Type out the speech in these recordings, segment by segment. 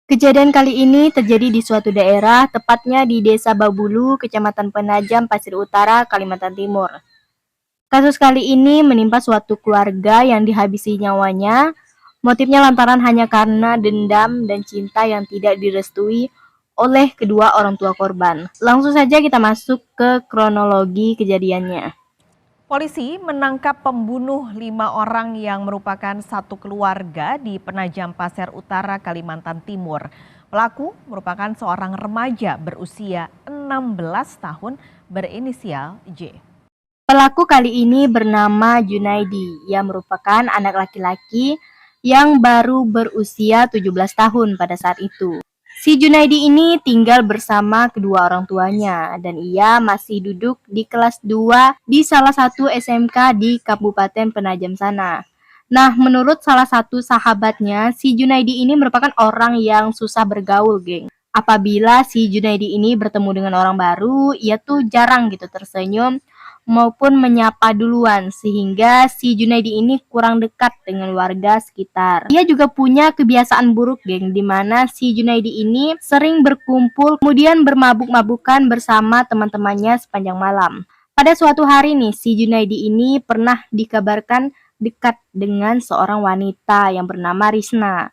Kejadian kali ini terjadi di suatu daerah, tepatnya di Desa Babulu, Kecamatan Penajam, Pasir Utara, Kalimantan Timur. Kasus kali ini menimpa suatu keluarga yang dihabisi nyawanya. Motifnya lantaran hanya karena dendam dan cinta yang tidak direstui oleh kedua orang tua korban. Langsung saja kita masuk ke kronologi kejadiannya. Polisi menangkap pembunuh 5 orang yang merupakan satu keluarga di Penajam Pasir Utara, Kalimantan Timur. Pelaku merupakan seorang remaja berusia 16 tahun berinisial J. Pelaku kali ini bernama Junaidi, yang merupakan anak laki-laki yang baru berusia 17 tahun pada saat itu. Si Junaidi ini tinggal bersama kedua orang tuanya dan ia masih duduk di kelas 2 di salah satu SMK di Kabupaten Penajam sana. Nah, menurut salah satu sahabatnya, si Junaidi ini merupakan orang yang susah bergaul, geng. Apabila si Junaidi ini bertemu dengan orang baru, ia tuh jarang gitu tersenyum maupun menyapa duluan, sehingga si Junaidi ini kurang dekat dengan warga sekitar. Ia juga punya kebiasaan buruk, geng, di mana si Junaidi ini sering berkumpul kemudian bermabuk-mabukan bersama teman-temannya sepanjang malam. Pada suatu hari nih, si Junaidi ini pernah dikabarkan dekat dengan seorang wanita yang bernama Risna.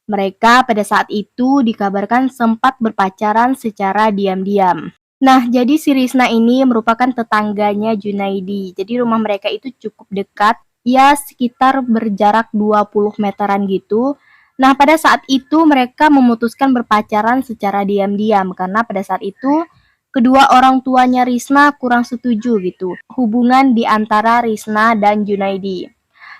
Mereka pada saat itu dikabarkan sempat berpacaran secara diam-diam. Nah, jadi si Risna ini merupakan tetangganya Junaidi. Jadi rumah mereka itu cukup dekat, ya sekitar berjarak 20 meteran gitu. Nah, pada saat itu mereka memutuskan berpacaran secara diam-diam karena pada saat itu kedua orang tuanya Risna kurang setuju gitu hubungan di antara Risna dan Junaidi.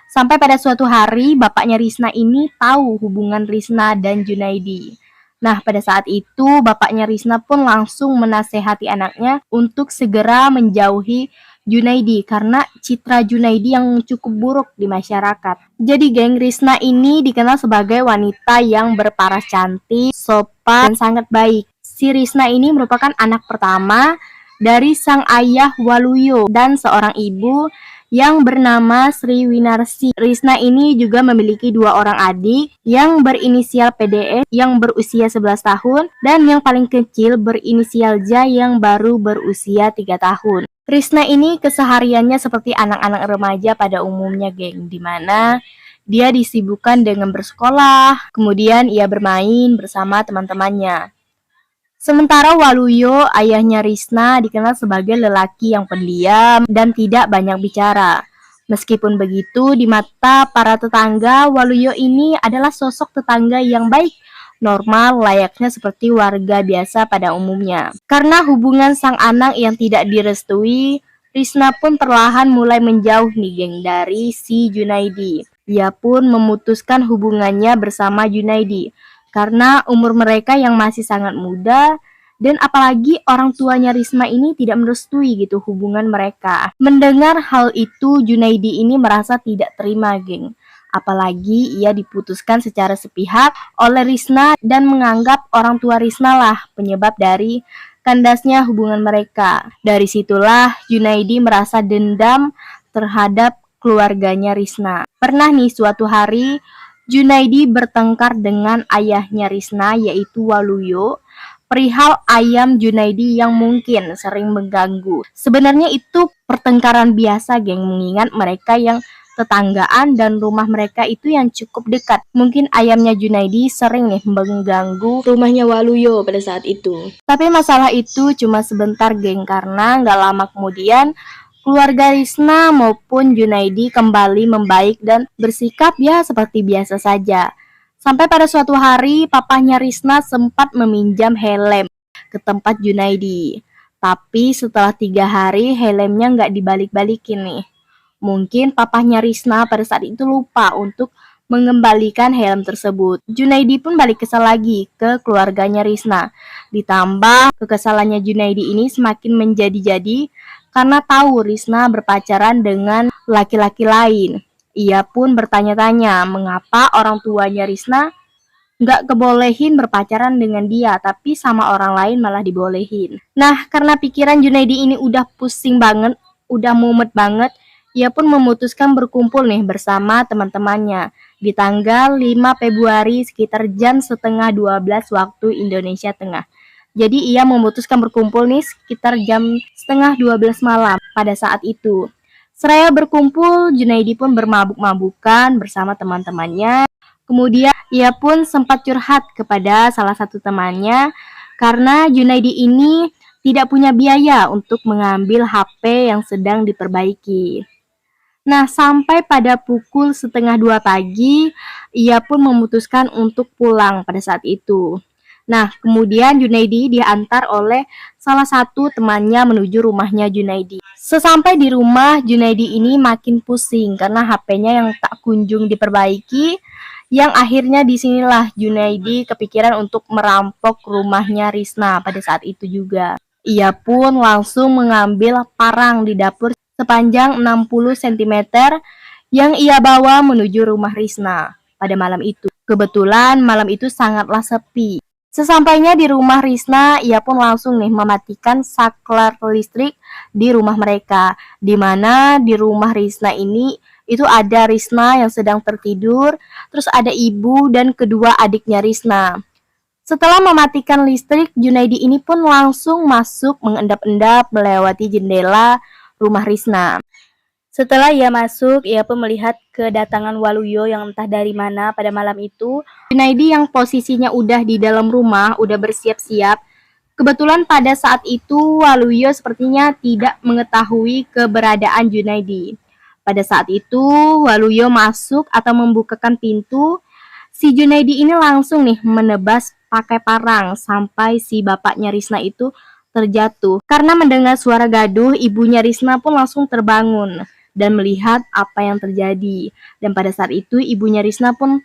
Sampai pada suatu hari bapaknya Risna ini tahu hubungan Risna dan Junaidi. Nah, pada saat itu bapaknya Risna pun langsung menasehati anaknya untuk segera menjauhi Junaidi karena citra Junaidi yang cukup buruk di masyarakat. Jadi geng, Risna ini dikenal sebagai wanita yang berparas cantik, sopan, dan sangat baik. Si Risna ini merupakan anak pertama dari sang ayah Waluyo dan seorang ibu yang bernama Sri Winarsi. Risna ini juga memiliki dua orang adik yang berinisial PDS yang berusia 11 tahun dan yang paling kecil berinisial J yang baru berusia 3 tahun. Risna ini kesehariannya seperti anak-anak remaja pada umumnya, geng, di mana dia disibukkan dengan bersekolah, kemudian ia bermain bersama teman-temannya. Sementara Waluyo, ayahnya Risna, dikenal sebagai lelaki yang pendiam dan tidak banyak bicara. Meskipun begitu, di mata para tetangga, Waluyo ini adalah sosok tetangga yang baik, normal, layaknya seperti warga biasa pada umumnya. Karena hubungan sang anak yang tidak direstui, Risna pun perlahan mulai menjauh nih, geng, dari si Junaidi. Ia pun memutuskan hubungannya bersama Junaidi karena umur mereka yang masih sangat muda dan apalagi orang tuanya Risma ini tidak merestui gitu hubungan mereka. Mendengar hal itu, Junaidi ini merasa tidak terima, geng. Apalagi ia diputuskan secara sepihak oleh Risna dan menganggap orang tua Risna lah penyebab dari kandasnya hubungan mereka. Dari situlah Junaidi merasa dendam terhadap keluarganya Risna. Pernah nih suatu hari Junaidi bertengkar dengan ayahnya Risna yaitu Waluyo perihal ayam Junaidi yang mungkin sering mengganggu. Sebenarnya itu pertengkaran biasa, geng, mengingat mereka yang tetanggaan dan rumah mereka itu yang cukup dekat. Mungkin ayamnya Junaidi sering nih mengganggu rumahnya Waluyo pada saat itu. Tapi masalah itu cuma sebentar, geng, karena nggak lama kemudian keluarga Risna maupun Junaidi kembali membaik dan bersikap ya seperti biasa saja. Sampai pada suatu hari papahnya Risna sempat meminjam helm ke tempat Junaidi. Tapi setelah 3 hari helmnya nggak dibalik-balikin nih. Mungkin papahnya Risna pada saat itu lupa untuk mengembalikan helm tersebut. Junaidi pun balik kesal lagi ke keluarganya Risna. Ditambah kekesalannya Junaidi ini semakin menjadi-jadi karena tahu Risna berpacaran dengan laki-laki lain. Ia pun bertanya-tanya mengapa orang tuanya Risna nggak kebolehin berpacaran dengan dia, tapi sama orang lain malah dibolehin. Nah, karena pikiran Junaidi ini udah pusing banget, udah mumet banget, ia pun memutuskan berkumpul nih bersama teman-temannya, di tanggal 5 Februari sekitar jam setengah 12 waktu Indonesia Tengah. Jadi ia memutuskan berkumpul nih sekitar jam setengah 12 malam pada saat itu. Seraya berkumpul, Junaidi pun bermabuk-mabukan bersama teman-temannya. Kemudian ia pun sempat curhat kepada salah satu temannya karena Junaidi ini tidak punya biaya untuk mengambil HP yang sedang diperbaiki. Nah, sampai pada pukul setengah 2 pagi, ia pun memutuskan untuk pulang pada saat itu. Nah, kemudian Junaidi diantar oleh salah satu temannya menuju rumahnya Junaidi. Sesampai di rumah, Junaidi ini makin pusing karena HP-nya yang tak kunjung diperbaiki, yang akhirnya disinilah Junaidi kepikiran untuk merampok rumahnya Risna pada saat itu juga. Ia pun langsung mengambil parang di dapur sepanjang 60 cm yang ia bawa menuju rumah Risna pada malam itu. Kebetulan malam itu sangatlah sepi. Sesampainya di rumah Risna, ia pun langsung nih mematikan saklar listrik di rumah mereka. Di mana di rumah Risna ini itu ada Risna yang sedang tertidur, terus ada ibu dan kedua adiknya Risna. Setelah mematikan listrik, Junaidi ini pun langsung masuk mengendap-endap melewati jendela rumah Risna. Setelah ia masuk, ia pun melihat kedatangan Waluyo yang entah dari mana pada malam itu. Junaidi yang posisinya udah di dalam rumah, udah bersiap-siap. Kebetulan pada saat itu Waluyo sepertinya tidak mengetahui keberadaan Junaidi. Pada saat itu Waluyo masuk atau membukakan pintu, si Junaidi ini langsung nih menebas pakai parang sampai si bapaknya Risna itu terjatuh. Karena mendengar suara gaduh, ibunya Risna pun langsung terbangun dan melihat apa yang terjadi. Dan pada saat itu ibunya Risna pun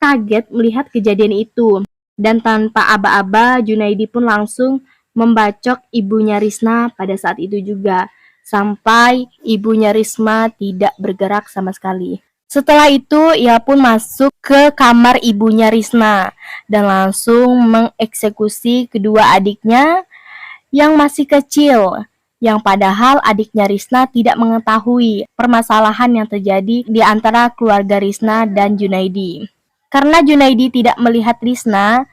kaget melihat kejadian itu. Dan tanpa aba-aba, Junaidi pun langsung membacok ibunya Risna pada saat itu juga. Sampai ibunya Risma tidak bergerak sama sekali. Setelah itu, ia pun masuk ke kamar ibunya Risna dan langsung mengeksekusi kedua adiknya yang masih kecil, yang padahal adiknya Risna tidak mengetahui permasalahan yang terjadi di antara keluarga Risna dan Junaidi. Karena Junaidi tidak melihat Risna,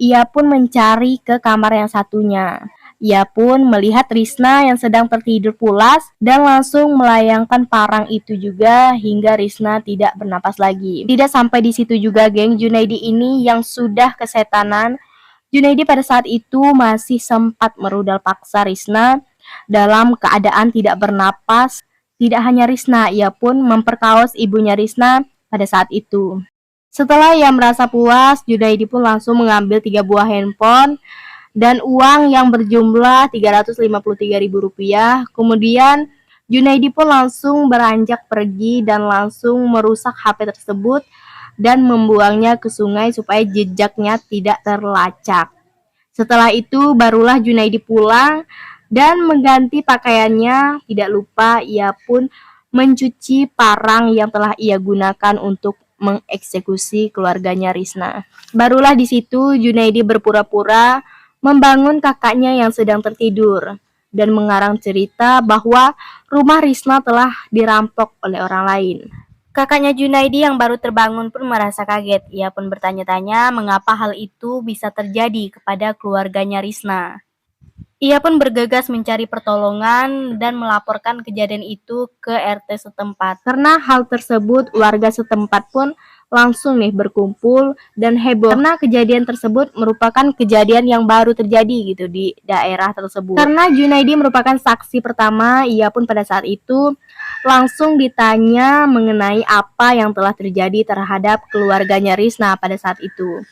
ia pun mencari ke kamar yang satunya. Ia pun melihat Risna yang sedang tertidur pulas dan langsung melayangkan parang itu juga hingga Risna tidak bernapas lagi. Tidak sampai di situ juga, geng. Junaidi ini yang sudah kesetanan. Junaidi pada saat itu masih sempat merudal paksa Risna dalam keadaan tidak bernapas. Tidak hanya Risna, ia pun memperkaos ibunya Risna pada saat itu. Setelah ia merasa puas, Junaidi pun langsung mengambil 3 buah handphone dan uang yang berjumlah Rp353.000. Kemudian Junaidi pun langsung beranjak pergi dan langsung merusak HP tersebut dan membuangnya ke sungai supaya jejaknya tidak terlacak. Setelah itu barulah Junaidi pulang dan mengganti pakaiannya. Tidak lupa ia pun mencuci parang yang telah ia gunakan untuk mengeksekusi keluarganya Risna. Barulah di situ Junaidi berpura-pura membangun kakaknya yang sedang tertidur dan mengarang cerita bahwa rumah Risna telah dirampok oleh orang lain. Kakaknya Junaidi yang baru terbangun pun merasa kaget. Ia pun bertanya-tanya mengapa hal itu bisa terjadi kepada keluarganya Risna. Ia pun bergegas mencari pertolongan dan melaporkan kejadian itu ke RT setempat. Karena hal tersebut, warga setempat pun langsung nih berkumpul dan heboh karena kejadian tersebut merupakan kejadian yang baru terjadi gitu di daerah tersebut. Karena Junaidi merupakan saksi pertama, ia pun pada saat itu langsung ditanya mengenai apa yang telah terjadi terhadap keluarganya Risna pada saat itu.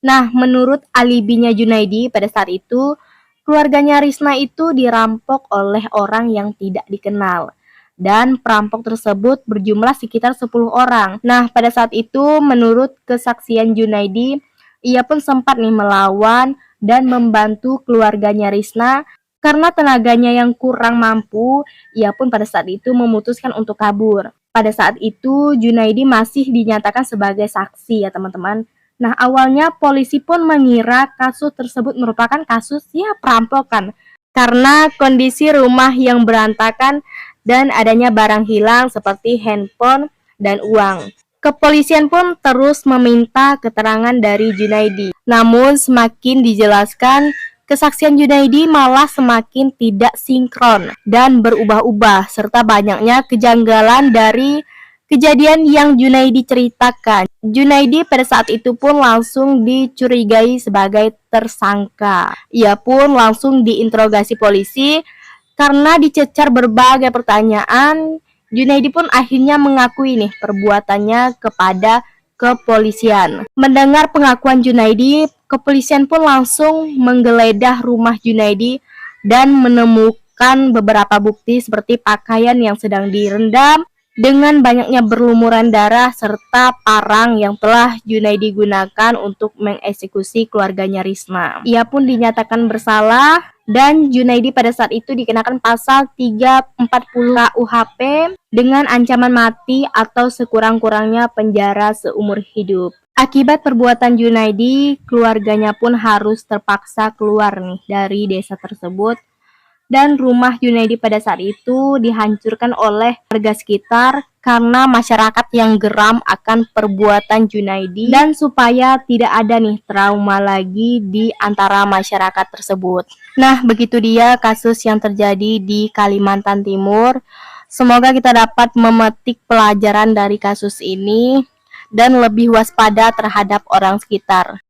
Nah, menurut alibinya Junaidi pada saat itu, keluarganya Risna itu dirampok oleh orang yang tidak dikenal. Dan perampok tersebut berjumlah sekitar 10 orang. Nah, pada saat itu menurut kesaksian Junaidi, ia pun sempat nih melawan dan membantu keluarganya Risna. Karena tenaganya yang kurang mampu, ia pun pada saat itu memutuskan untuk kabur. Pada saat itu Junaidi masih dinyatakan sebagai saksi ya teman-teman. Nah, awalnya polisi pun mengira kasus tersebut merupakan kasus ya perampokan. Karena kondisi rumah yang berantakan dan adanya barang hilang seperti handphone dan uang. Kepolisian pun terus meminta keterangan dari Junaidi. Namun semakin dijelaskan, kesaksian Junaidi malah semakin tidak sinkron dan berubah-ubah, serta banyaknya kejanggalan dari kejadian yang Junaidi ceritakan. Junaidi pada saat itu pun langsung dicurigai sebagai tersangka. Ia pun langsung diinterogasi polisi karena dicecar berbagai pertanyaan. Junaidi pun akhirnya mengakui nih perbuatannya kepada kepolisian. Mendengar pengakuan Junaidi, kepolisian pun langsung menggeledah rumah Junaidi dan menemukan beberapa bukti seperti pakaian yang sedang direndam dengan banyaknya berlumuran darah serta parang yang telah Junaidi gunakan untuk mengeksekusi keluarganya Risma. Ia pun dinyatakan bersalah dan Junaidi pada saat itu dikenakan pasal 340 KUHP dengan ancaman mati atau sekurang-kurangnya penjara seumur hidup. Akibat perbuatan Junaidi, keluarganya pun harus terpaksa keluar nih dari desa tersebut. Dan rumah Junaidi pada saat itu dihancurkan oleh warga sekitar karena masyarakat yang geram akan perbuatan Junaidi dan supaya tidak ada nih trauma lagi di antara masyarakat tersebut. Nah, begitu dia kasus yang terjadi di Kalimantan Timur. Semoga kita dapat memetik pelajaran dari kasus ini dan lebih waspada terhadap orang sekitar.